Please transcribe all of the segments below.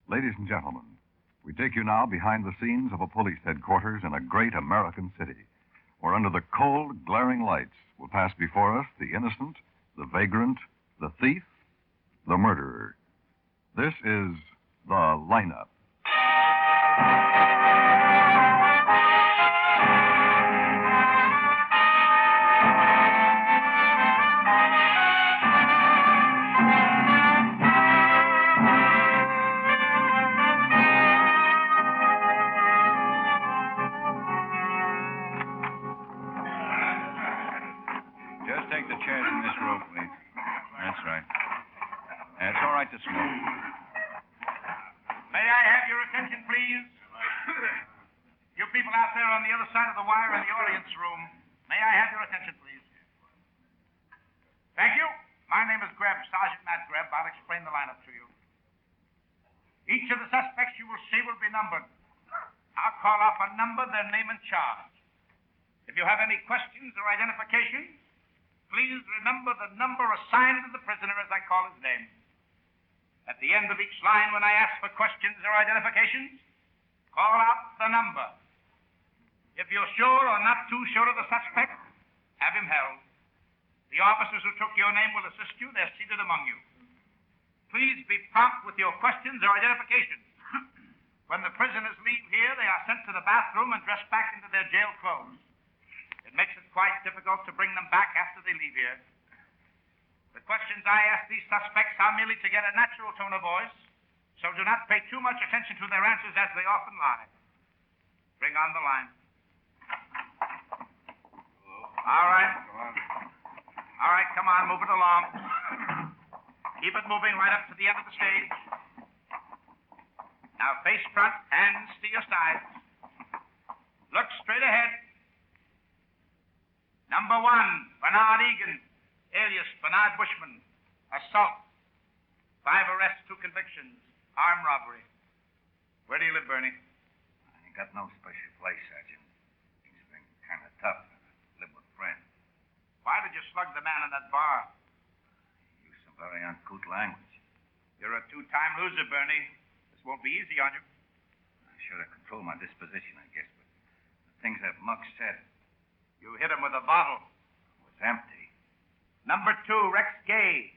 Ladies and gentlemen, we take you now behind the scenes of a police headquarters in a great American city, where under the cold, glaring lights will pass before us the innocent, the vagrant, the thief, the murderer. This is The Lineup. To smoke. May I have your attention, please? You people out there on the other side of the wire in the audience room, may I have your attention, please? Thank you. My name is Greb, Sergeant Matt Greb. I'll explain the lineup to you. Each of the suspects you will see will be numbered. I'll call off a number, their name and charge. If you have any questions or identifications, please remember the number assigned to the prisoner as I call his name. At the end of each line, when I ask for questions or identifications, call out the number. If you're sure or not too sure of the suspect, have him held. The officers who took your name will assist you. They're seated among you. Please be prompt with your questions or identifications. When the prisoners leave here, they are sent to the bathroom and dressed back into their jail clothes. It makes it quite difficult to bring them back after they leave here. The questions I ask these suspects are merely to get a natural tone of voice, so do not pay too much attention to their answers as they often lie. Bring on the line. All right. All right, come on, move it along. Keep it moving right up to the end of the stage. Now face front, hands to your sides. Look straight ahead. Number 1, Bernard Egan, alias Bernard Bushman. Assault. 5 arrests, 2 convictions. Armed robbery. Where do you live, Bernie? I ain't got no special place, Sergeant. Things have been kind of tough. I live with friends. Why did you slug the man in that bar? Use some very uncouth language. You're a 2-time loser, Bernie. This won't be easy on you. I should have controlled my disposition, I guess, but the things that Mugg said. You hit him with a bottle. It was empty. Number 2, Rex Gay,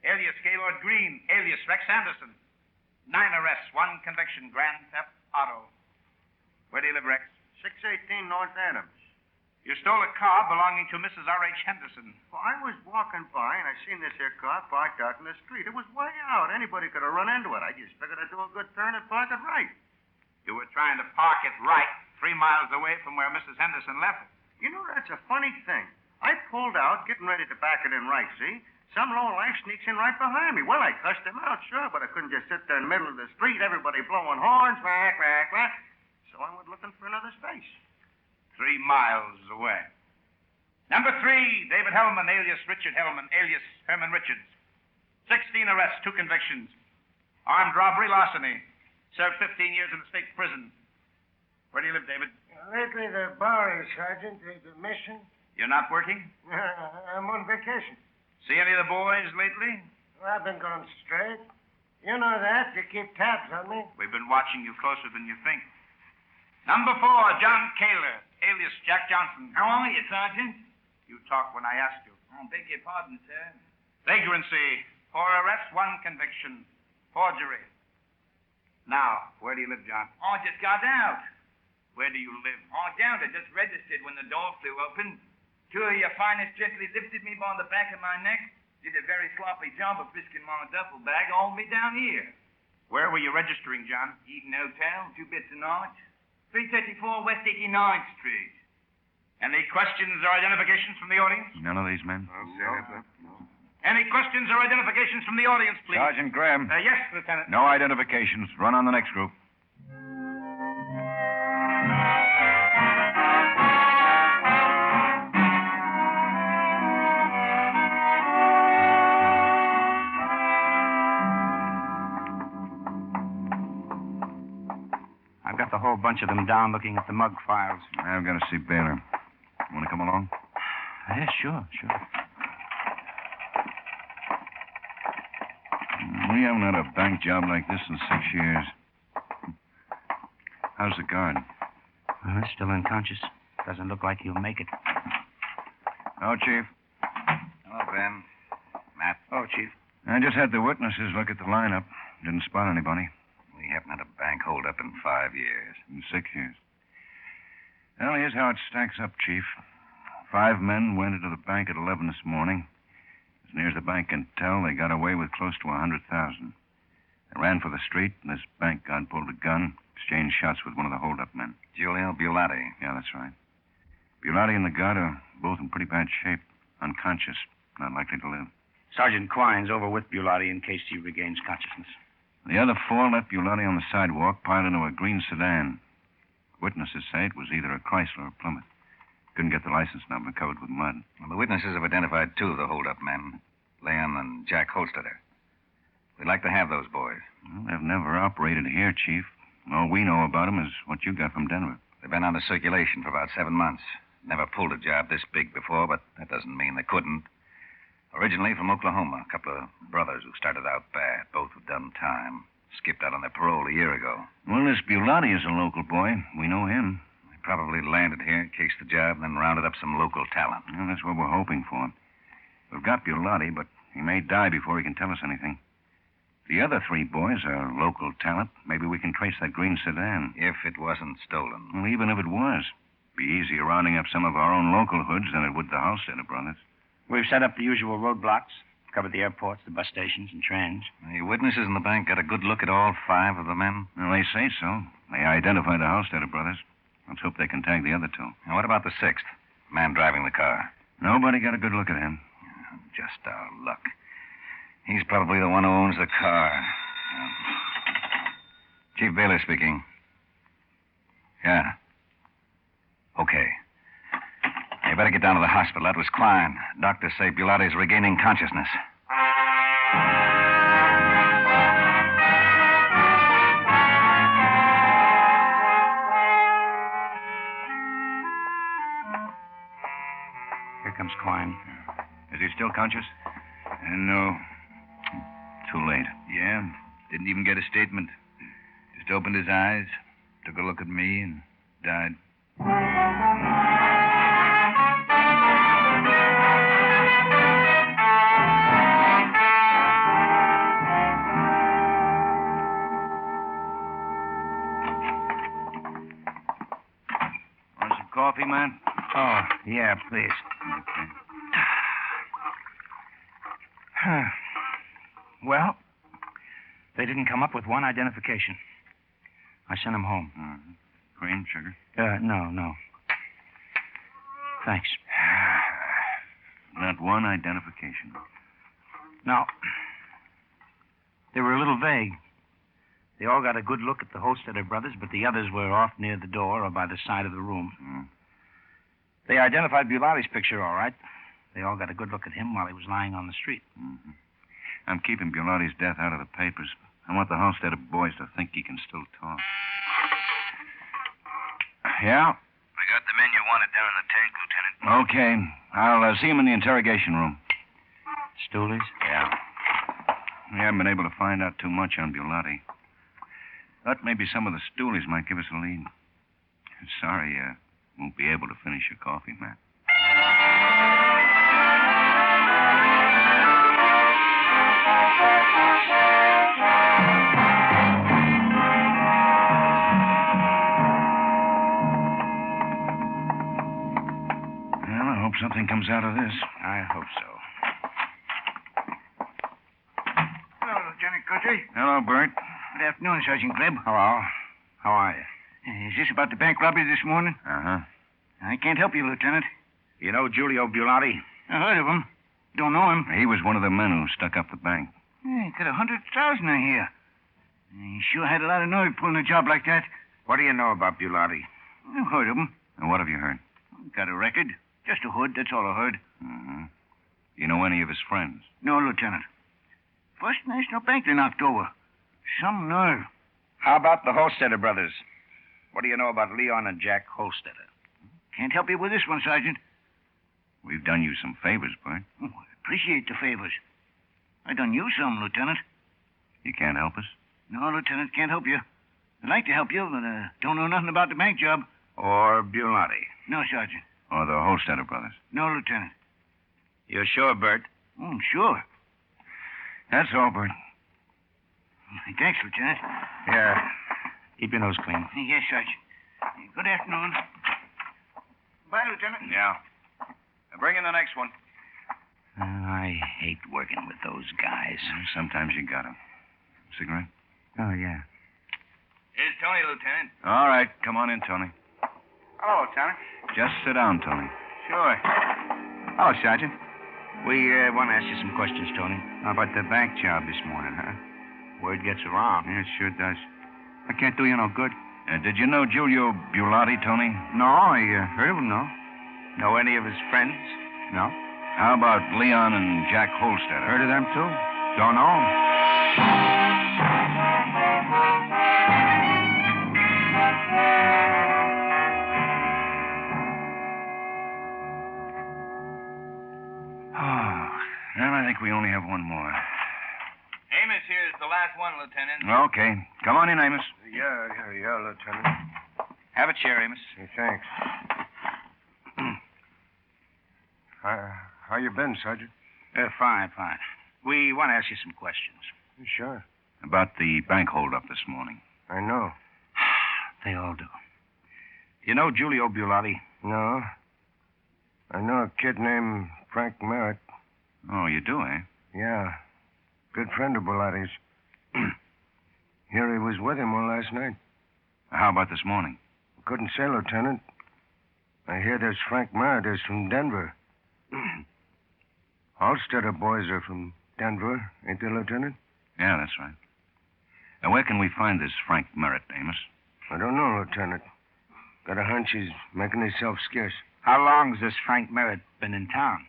alias Gaylord Green, alias Rex Anderson. 9 arrests, 1 conviction, grand theft auto. Where do you live, Rex? 618 North Adams. You stole a car belonging to Mrs. R.H. Henderson. Well, I was walking by, and I seen this here car parked out in the street. It was way out. Anybody could have run into it. I just figured I'd do a good turn and park it right. You were trying to park it right 3 miles away from where Mrs. Henderson left it. You know, that's a funny thing. I pulled out, getting ready to back it in right, see? Some lowlife sneaks in right behind me. Well, I cussed him out, sure, but I couldn't just sit there in the middle of the street, everybody blowing horns, whack, whack, whack. So I went looking for another space. 3 miles away. Number 3, David Hellman, alias Richard Hellman, alias Herman Richards. 16 arrests, 2 convictions. Armed robbery, larceny. Served 15 years in the state prison. Where do you live, David? Lately, the bar is, Sergeant. The mission. You're not working? I'm on vacation. See any of the boys lately? Well, I've been going straight. You know that. You keep tabs on me. We've been watching you closer than you think. Number 4, John Kaler, alias Jack Johnson. How are you, Sergeant? You talk when I ask you. I beg your pardon, sir. Vagrancy. 4 arrests, 1 conviction. Forgery. Now, where do you live, John? I just got out. Where do you live? I doubt it. Just registered when the door flew open. 2 of your finest gently lifted me by the back of my neck, did a very sloppy job of frisking my duffel bag, hauled me down here. Where were you registering, John? Eden Hotel, 2 bits a night. 334 West 89th Street. Any questions or identifications from the audience? None of these men? No. Any questions or identifications from the audience, please? Sergeant Graham. Yes, Lieutenant. No identifications. Run on the next group. I've got the whole bunch of them down looking at the Mugg files. I've got to see Baylor. Want to come along? Yeah, sure. We haven't had a bank job like this in 6 years. How's the guard? Still unconscious. Doesn't look like he'll make it. Oh, Chief. Hello, Ben. Matt. Oh, Chief. I just had the witnesses look at the lineup. Didn't spot anybody. We haven't had a bank holdup in 5 years. In 6 years. Well, here's how it stacks up, Chief. 5 men went into the bank at 11 this morning. As near as the bank can tell, they got away with close to 100,000. They ran for the street, and this bank guard pulled a gun, exchanged shots with one of the holdup men. Giulio Bulati. Yeah, that's right. Bulati and the guard are both in pretty bad shape. Unconscious. Not likely to live. Sergeant Quine's over with Bulati in case he regains consciousness. The other 4 left Bulati on the sidewalk, piled into a green sedan. Witnesses say it was either a Chrysler or a Plymouth. Couldn't get the license number, covered with mud. Well, the witnesses have identified 2 of the holdup men, Leon and Jack Holsteder. We'd like to have those boys. Well, they've never operated here, Chief. All we know about them is what you got from Denver. They've been out of circulation for about 7 months. Never pulled a job this big before, but that doesn't mean they couldn't. Originally from Oklahoma, a couple of brothers who started out bad. Both have done time. Skipped out on their parole a year ago. Well, this Bulati is a local boy. We know him. They probably landed here, cased the job, and then rounded up some local talent. Well, that's what we're hoping for. We've got Bulati, but he may die before he can tell us anything. The other 3 boys are local talent. Maybe we can trace that green sedan. If it wasn't stolen. Well, even if it was. Be easier rounding up some of our own local hoods than it would the Holsteder brothers. We've set up the usual roadblocks, covered the airports, the bus stations, and trains. The witnesses in the bank got a good look at all 5 of the men? Well, they say so. They identified the Holsteder brothers. Let's hope they can tag the other 2. Now, what about the 6th? Man driving the car. Nobody got a good look at him. Just our luck. He's probably the one who owns the car. Chief Baylor speaking. Yeah. Okay. You better get down to the hospital. That was Quine. Doctors say Bulati's regaining consciousness. Here comes Quine. Is he still conscious? No. Too late. Yeah. Didn't even get a statement. Just opened his eyes, took a look at me, and died. Want some coffee, man? Oh, yeah, please. Okay. Well, they didn't come up with one identification. I sent them home. Mm-hmm. Cream, sugar? No. Thanks. Not one identification. Now, they were a little vague. They all got a good look at the Holsteder brothers, but the others were off near the door or by the side of the room. Mm. They identified Bulati's picture, all right. They all got a good look at him while he was lying on the street. Mm-hmm. I'm keeping Bulati's death out of the papers. I want the Holsteder boys to think he can still talk. Yeah? We got the men you wanted down in the tank, Lieutenant. Okay. I'll see him in the interrogation room. Stoolies? Yeah. We haven't been able to find out too much on Bulati. Thought maybe some of the stoolies might give us a lead. Sorry, won't be able to finish your coffee, Matt. Well, I hope something comes out of this. I hope so. Hello, Lieutenant Guthrie. Hello, Bert. Good afternoon, Sergeant Gleb. Hello. How are you? Is this about the bank robbery this morning? Uh-huh. I can't help you, Lieutenant. You know Giulio Bulati? I heard of him. Don't know him. He was one of the men who stuck up the bank. He got 100,000 I hear. He sure had a lot of nerve pulling a job like that. What do you know about Bulati? I've heard of him. And what have you heard? Got a record. Just a hood, that's all I heard. Mm-hmm. You know any of his friends? No, Lieutenant. First National Bank they knocked over. Some nerve. How about the Holsteder brothers? What do you know about Leon and Jack Holsteder? Can't help you with this one, Sergeant. We've done you some favors, Bert. Oh, I appreciate the favors. I done you some, Lieutenant. You can't help us? No, Lieutenant, can't help you. I'd like to help you, but don't know nothing about the bank job. Or Bulati. No, Sergeant. Or the Holsteder brothers? No, Lieutenant. You're sure, Bert? Oh, sure. That's all, Bert. Thanks, Lieutenant. Yeah. Keep your nose clean. Yes, Sergeant. Good afternoon. Bye, Lieutenant. Yeah. Bring in the next one. I hate working with those guys. Sometimes you got 'em. Cigarette? Oh, yeah. Here's Tony, Lieutenant. All right. Come on in, Tony. Hello, Lieutenant. Just sit down, Tony. Sure. Hello, Sergeant. We want to ask you some questions, Tony. How about the bank job this morning, huh? Word gets around. Yeah, it sure does. I can't do you no good. Did you know Giulio Bulati, Tony? No, I heard of him, no. Know any of his friends? No. How about Leon and Jack Holsteder? Heard of them, too? Don't know 'em. Well, I think we only have one more. Amos here is the last one, Lieutenant. Okay. Come on in, Amos. Yeah, Lieutenant. Have a chair, Amos. Hey, thanks. How you been, Sergeant? Fine. We want to ask you some questions. Sure. About the bank holdup this morning. I know. They all do. You know Giulio Bulati? No. I know a kid named Frank Merritt. Oh, you do, eh? Yeah. Good friend of Bulati's. Here he was with him all last night. How about this morning? Couldn't say, Lieutenant. I hear this Frank Merritt is from Denver. Holsteder boys are from Denver, ain't they, Lieutenant? Yeah, that's right. Now, where can we find this Frank Merritt, Amos? I don't know, Lieutenant. Got a hunch he's making himself scarce. How long's this Frank Merritt been in town?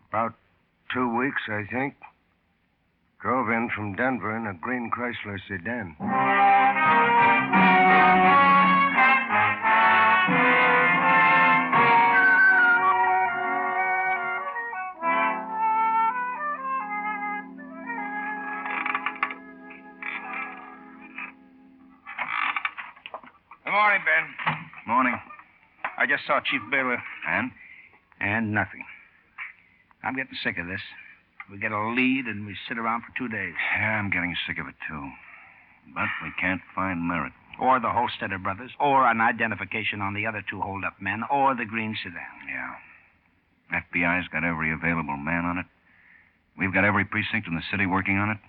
About 2 weeks, I think. Drove in from Denver in a green Chrysler sedan. Good morning, Ben. Morning. I just saw Chief Baylor. And? And nothing. I'm getting sick of this. We get a lead and we sit around for 2 days. Yeah, I'm getting sick of it, too. But we can't find Merritt. Or the Holsteder brothers, or an identification on the other 2 hold-up men, or the green sedan. Yeah. FBI's got every available man on it. We've got every precinct in the city working on it.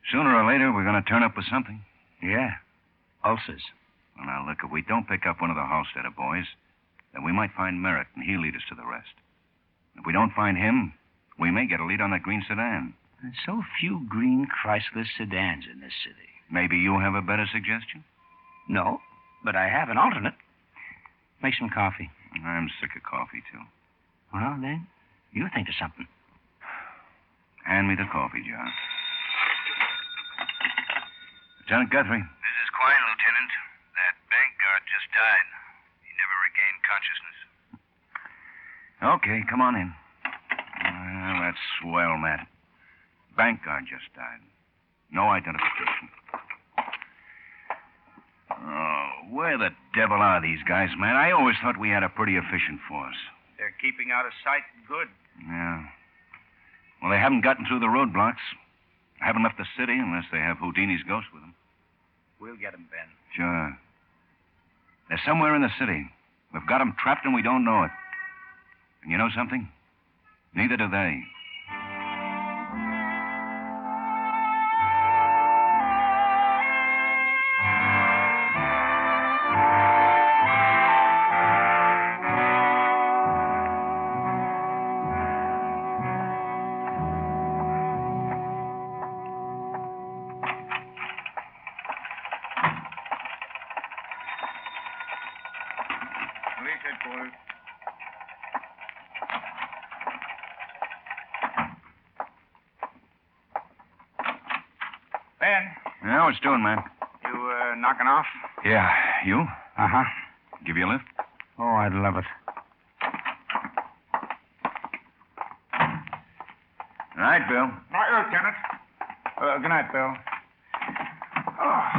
Sooner or later, we're going to turn up with something. Yeah. Ulcers. Well, now, look, if we don't pick up one of the Holsteder boys, then we might find Merritt, and he'll lead us to the rest. If we don't find him, we may get a lead on that green sedan. There's so few green Chrysler sedans in this city. Maybe you have a better suggestion? No, but I have an alternate. Make some coffee. I'm sick of coffee, too. Well, then, you think of something. Hand me the coffee jar. Lieutenant Guthrie. This is Quine, Lieutenant. That bank guard just died. He never regained consciousness. Okay, come on in. Well, that's swell, Matt. Bank guard just died. No identification. Oh, where the devil are these guys, Matt? I always thought we had a pretty efficient force. They're keeping out of sight good. Yeah. Well, they haven't gotten through the roadblocks. Haven't left the city unless they have Houdini's ghost with them. We'll get them, Ben. Sure. They're somewhere in the city. We've got them trapped and we don't know it. And you know something? Neither do they. Police headquarters. Ben, Yeah, what's doing, man? You, knocking off? Yeah, you? Uh-huh. Give you a lift? Oh, I'd love it. All right, Bill. Right, Lieutenant. Good night, Bill. Oh.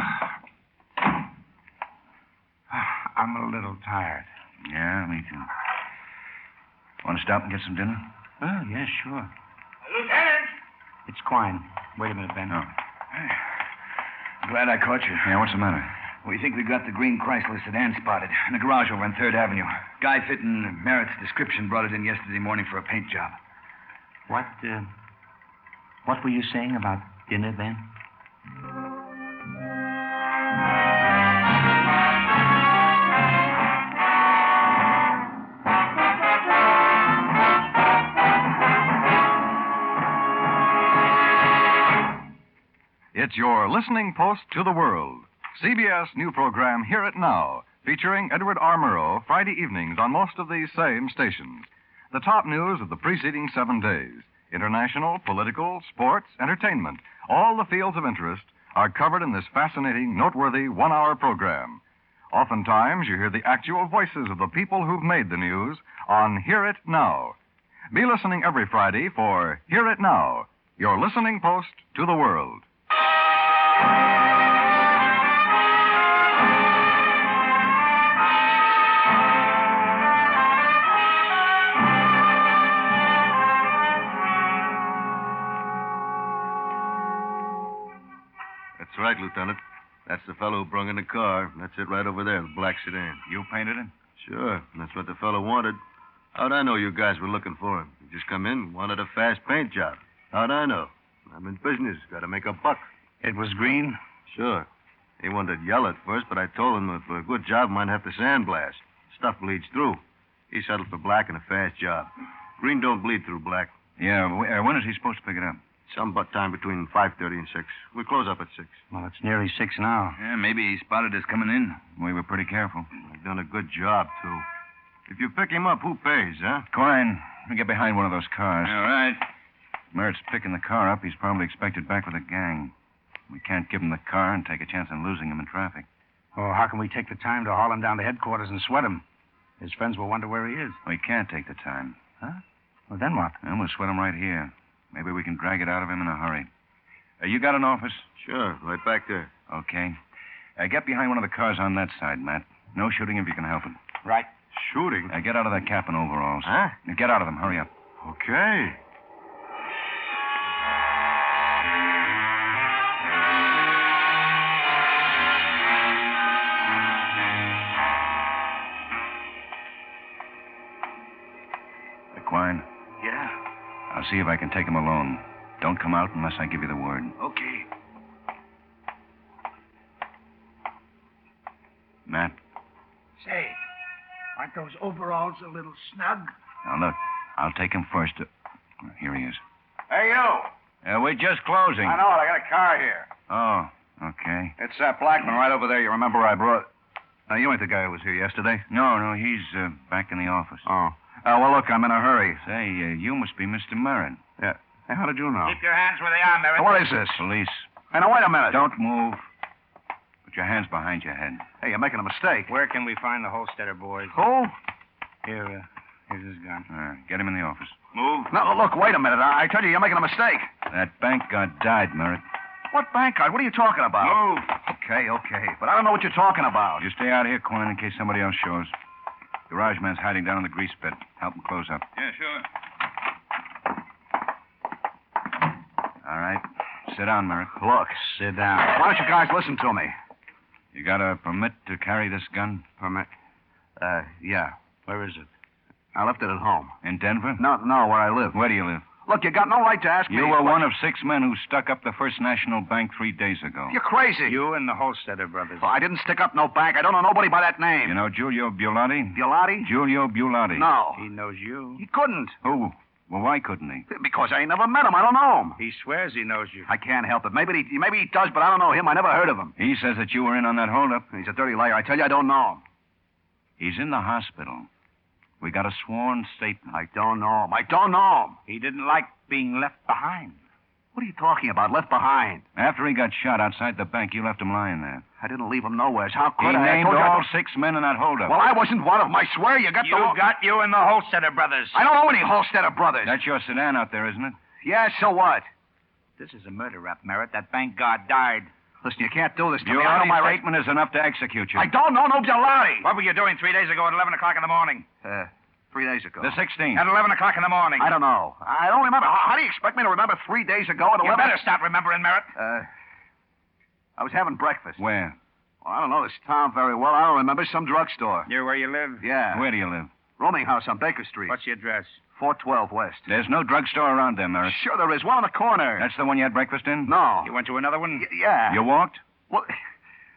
I'm a little tired. Yeah, me too. Want to stop and get some dinner? Oh, yeah, sure. Lieutenant! It's Quine. Wait a minute, Ben. Oh. Glad I caught you. Yeah, what's the matter? We think we got the green Chrysler sedan spotted in the garage over on 3rd Avenue. Guy fitting Merritt's description brought it in yesterday morning for a paint job. What were you saying about dinner, Ben? It's your listening post to the world. CBS new program Hear It Now, featuring Edward R. Murrow, Friday evenings on most of these same stations. The top news of the preceding 7 days. International, political, sports, entertainment, all the fields of interest are covered in this fascinating, noteworthy 1-hour program. Oftentimes, you hear the actual voices of the people who've made the news on Hear It Now. Be listening every Friday for Hear It Now, your listening post to the world. That's right, Lieutenant. That's the fellow who brung in the car. That's it right over there, the black sedan. You painted it? Sure, and that's what the fellow wanted. How'd I know you guys were looking for him? He just come in, wanted a fast paint job. How'd I know? I'm in business. Got to make a buck. It was green? Sure. He wanted to yell at first, but I told him that for a good job, might have to sandblast. Stuff bleeds through. He settled for black and a fast job. Green don't bleed through black. Yeah, when is he supposed to pick it up? Some but time between 5:30 and 6. We close up at 6. Well, it's nearly 6 now. Yeah, maybe he spotted us coming in. We were pretty careful. I've done a good job, too. If you pick him up, who pays, huh? Quine, we get behind one of those cars. All right. Merritt's picking the car up. He's probably expected back with a gang. We can't give him the car and take a chance on losing him in traffic. Oh, how can we take the time to haul him down to headquarters and sweat him? His friends will wonder where he is. We can't take the time. Huh? Well, then what? And we'll sweat him right here. Maybe we can drag it out of him in a hurry. You got an office? Sure, right back there. Okay. Get behind one of the cars on that side, Matt. No shooting if you can help it. Right. Shooting? Get out of that cap and overalls. Huh? Get out of them. Hurry up. Okay. Quine. Yeah. I'll see if I can take him alone. Don't come out unless I give you the word. Okay. Matt? Say, aren't those overalls a little snug? Now, look. I'll take him first. Here he is. Hey, you. We're just closing. I know it. I got a car here. Oh, okay. It's that Blackman right over there. You remember I brought... Now, you ain't the guy who was here yesterday? No, he's back in the office. Oh. Well, look, I'm in a hurry. Say, you must be Mr. Merritt. Yeah. Hey, how did you know? Keep your hands where they are, Merritt. What is this? Police. Hey, now, wait a minute. Don't move. Put your hands behind your head. Hey, you're making a mistake. Where can we find the Holsteder boys? Who? Here's his gun. Get him in the office. Move. No, look, wait a minute. I tell you, you're making a mistake. That bank guard died, Merritt. What bank guard? What are you talking about? Move. Okay. But I don't know what you're talking about. You stay out here, Quine, in case somebody else shows. Garage man's hiding down in the grease pit. Help him close up. Yeah, sure. All right. Sit down, Merritt. Look. Sit down. Why don't you guys listen to me? You got a permit to carry this gun? Permit? Yeah. Where is it? I left it at home. In Denver? No, where I live. Where do you live? Look, you got no right to ask me. You were one of 6 men who stuck up the First National Bank 3 days ago. You're crazy. You and the Holsteder brothers. Well, I didn't stick up no bank. I don't know nobody by that name. You know Giulio Bulati? Bulati? Giulio Bulati. No. He knows you. He couldn't. Who? Well, why couldn't he? Because I ain't never met him. I don't know him. He swears he knows you. I can't help it. Maybe he does, but I don't know him. I never heard of him. He says that you were in on that holdup. He's a dirty liar. I tell you, I don't know him. He's in the hospital. We got a sworn statement. I don't know him. He didn't like being left behind. What are you talking about? Left behind? After he got shot outside the bank, you left him lying there. I didn't leave him nowhere. How could He I? named I told you all 6 men in that holdup. Well, I wasn't one of them. I swear you got You got you and the Holsteder brothers. I don't know any Holsteder brothers. That's your sedan out there, isn't it? Yeah, so what? This is a murder rap, Merritt. That bank guard died. Listen, you can't do this to me. I know Your my right. statement is enough to execute you. I don't know no Gelati. What were you doing 3 days ago at 11 o'clock in the morning? 3 days ago. The 16th. At 11 o'clock in the morning. I don't know. I don't remember. How do you expect me to remember 3 days ago at 11? You better stop remembering, Merritt. I was having breakfast. Where? Well, I don't know this town very well. I don't remember. Some drugstore. Near where you live? Yeah. Where do you live? Rooming house on Baker Street. What's the address? 412 West. There's no drugstore around there, Merritt. Sure there is. One on the corner. That's the one you had breakfast in? No. You went to another one? Yeah. You walked? Well,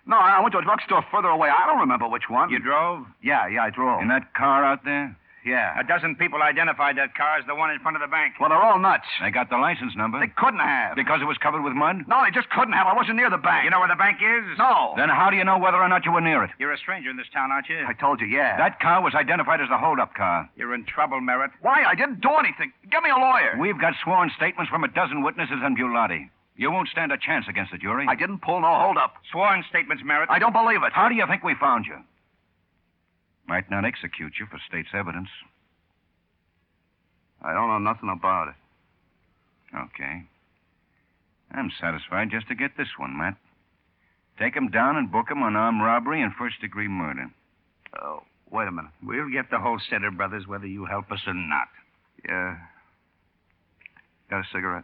no, I went to a drugstore further away. I don't remember which one. You drove? Yeah, I drove. In that car out there? Yeah. A dozen people identified that car as the one in front of the bank. Well, they're all nuts. They got the license number. They couldn't have. Because it was covered with mud? No, they just couldn't have. I wasn't near the bank. You know where the bank is? No. Then how do you know whether or not you were near it? You're a stranger in this town, aren't you? I told you, yeah. That car was identified as the hold-up car. You're in trouble, Merritt. Why? I didn't do anything. Get me a lawyer. We've got sworn statements from a dozen witnesses and Bulati. You won't stand a chance against the jury. I didn't pull no hold-up. Sworn statements, Merritt. I don't believe it. How do you think we found you? Might not execute you for state's evidence. I don't know nothing about it. Okay. I'm satisfied just to get this one, Matt. Take him down and book him on armed robbery and first-degree murder. Oh, wait a minute. We'll get the Holsteder brothers whether you help us or not. Yeah. Got a cigarette?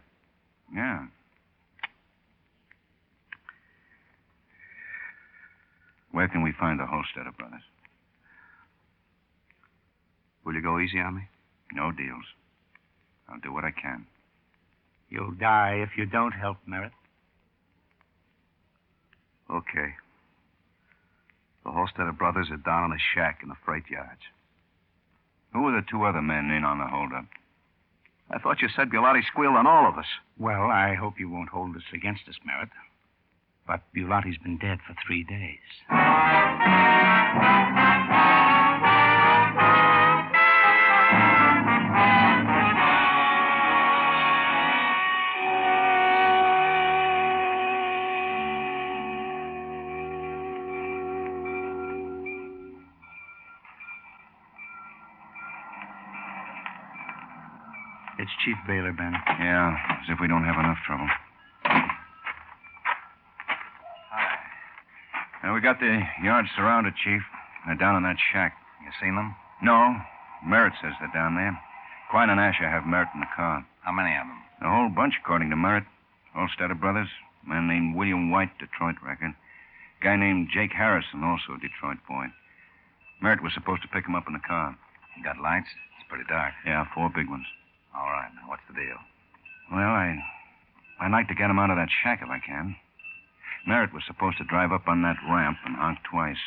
Yeah. Where can we find the Holsteder brothers? Will you go easy on me? No deals. I'll do what I can. You'll die if you don't help, Merritt. Okay. The Holsteder brothers are down in a shack in the freight yards. Who were the two other men in on the holdup? I thought you said Bulati squealed on all of us. Well, I hope you won't hold this against us, Merritt. But Bulati's been dead for 3 days. It's Chief Baylor, Ben. Yeah, as if we don't have enough trouble. We got the yard surrounded, Chief. They're down in that shack. You seen them? No. Merritt says they're down there. Quine and Asher have Merritt in the car. How many of them? A whole bunch, according to Merritt. Holsteder brothers. A man named William White, Detroit record. Guy named Jake Harrison, also a Detroit boy. Merritt was supposed to pick him up in the car. You got lights? It's pretty dark. Yeah, 4 big ones. All right. Now, what's the deal? Well, I'd like to get him out of that shack if I can. Merritt was supposed to drive up on that ramp and honk twice.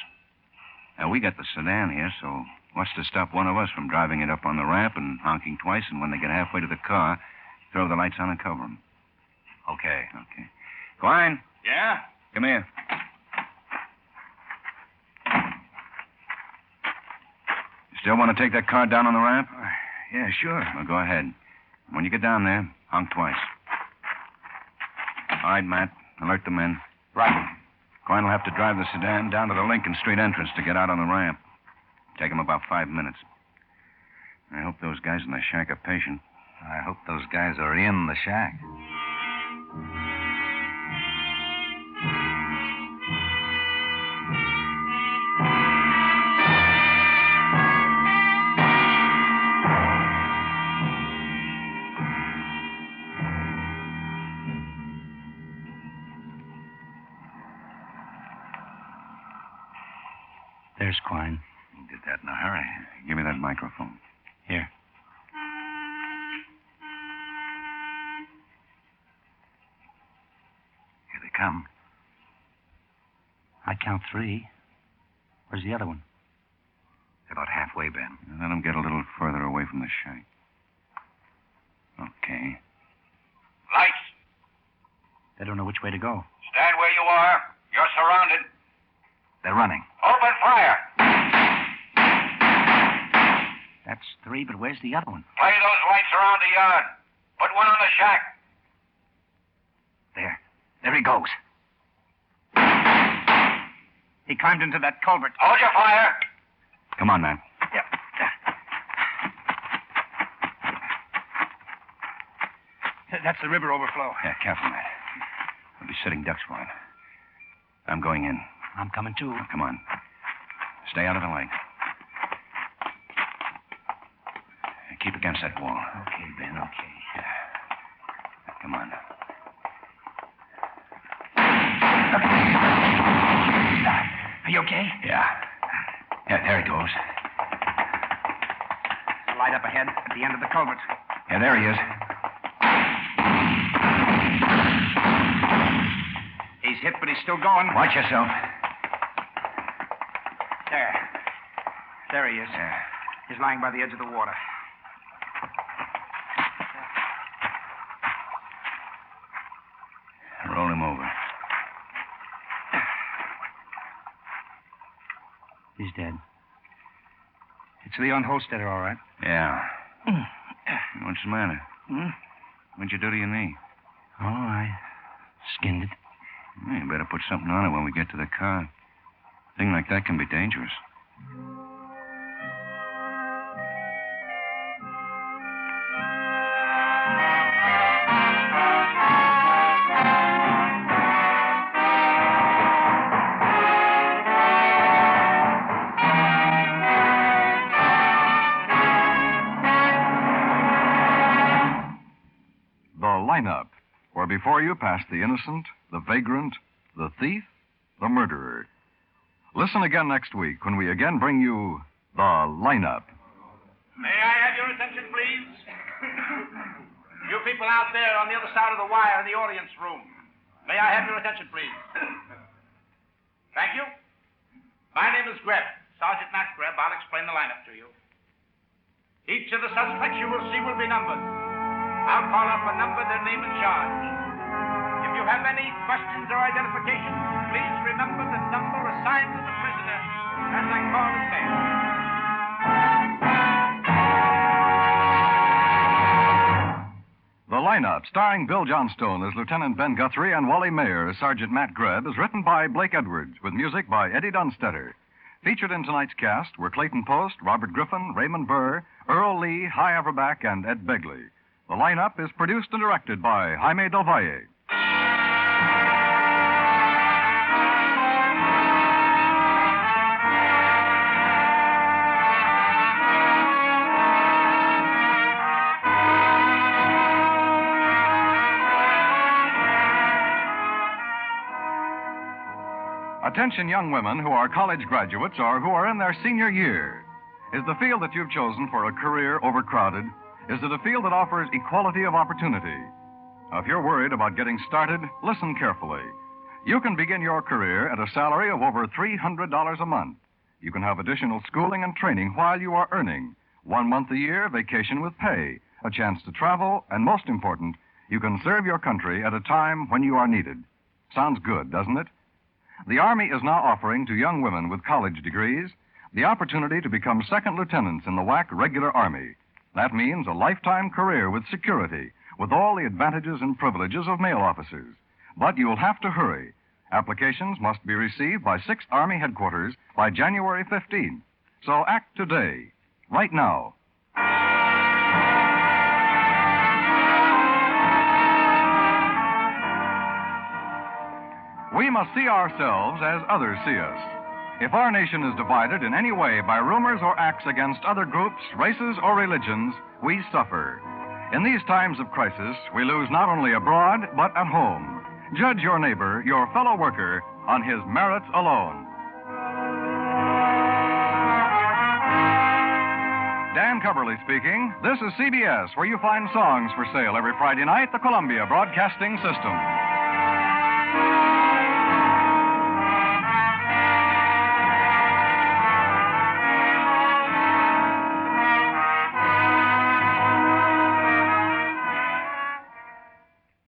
Now, we got the sedan here, so what's to stop one of us from driving it up on the ramp and honking twice, and when they get halfway to the car, throw the lights on and cover them? Okay. Quine. Yeah? Come here. You still want to take that car down on the ramp? Yeah, sure. Well, go ahead. When you get down there, honk twice. All right, Matt. Alert the men. Right. Quine will have to drive the sedan down to the Lincoln Street entrance to get out on the ramp. Take him about 5 minutes. I hope those guys in the shack are patient. I hope those guys are in the shack. There's Quine. You did that in a hurry. Give me that microphone. Here. Here they come. I count 3. Where's the other one? They're about halfway, Ben. Let them get a little further away from the shack. Okay. Lights. They don't know which way to go. Stand where you are. You're surrounded. They're running. Open fire. That's 3, but where's the other one? Play those lights around the yard. Put one on the shack. There he goes. He climbed into that culvert. Hold your fire. Come on, man. That's the river overflow. Yeah, careful, Matt. We'll be setting ducks for him. I'm going in. I'm coming, too. Now, come on. Stay out of the light. Keep against that wall. Okay, Ben, okay. Yeah. Come on. Are you okay? Yeah. Yeah, there he goes. Light up ahead at the end of the culvert. Yeah, there he is. He's hit, but he's still going. Watch yourself. There. There he is. Yeah. He's lying by the edge of the water. Roll him over. He's dead. It's Leon Holsteder, all right. Yeah. What's the matter? What'd you do to your knee? Oh, I skinned it. Well, you better put something on it when we get to the car. A thing like that can be dangerous. Lineup, where before you pass the innocent, the vagrant, the thief, the murderer. Listen again next week when we again bring you the Lineup. May I have your attention, please? You people out there on the other side of the wire in the audience room. May I have your attention, please? Thank you. My name is Greb, Sergeant Matt Greb. I'll explain the lineup to you. Each of the suspects you will see will be numbered. I'll call up a number, their name and charge. If you have any questions or identifications, please remember the number assigned to the prisoner as I call his name. The Lineup, starring Bill Johnstone as Lieutenant Ben Guthrie and Wally Mayer as Sergeant Matt Greb, is written by Blake Edwards with music by Eddie Dunstetter. Featured in tonight's cast were Clayton Post, Robert Griffin, Raymond Burr, Earl Lee, Hy Averback, and Ed Begley. The Lineup is produced and directed by Jaime Del Valle. Attention young women who are college graduates or who are in their senior year. Is the field that you've chosen for a career overcrowded? Is it a field that offers equality of opportunity? Now, if you're worried about getting started, listen carefully. You can begin your career at a salary of over $300 a month. You can have additional schooling and training while you are earning. 1 month a year, vacation with pay, a chance to travel, and most important, you can serve your country at a time when you are needed. Sounds good, doesn't it? The Army is now offering to young women with college degrees the opportunity to become second lieutenants in the WAC regular Army. That means a lifetime career with security, with all the advantages and privileges of male officers. But you'll have to hurry. Applications must be received by 6th Army Headquarters by January 15th. So act today, right now. We must see ourselves as others see us. If our nation is divided in any way by rumors or acts against other groups, races, or religions, we suffer. In these times of crisis, we lose not only abroad, but at home. Judge your neighbor, your fellow worker, on his merits alone. Dan Coverly speaking. This is CBS, where you find songs for sale every Friday night, the Columbia Broadcasting System.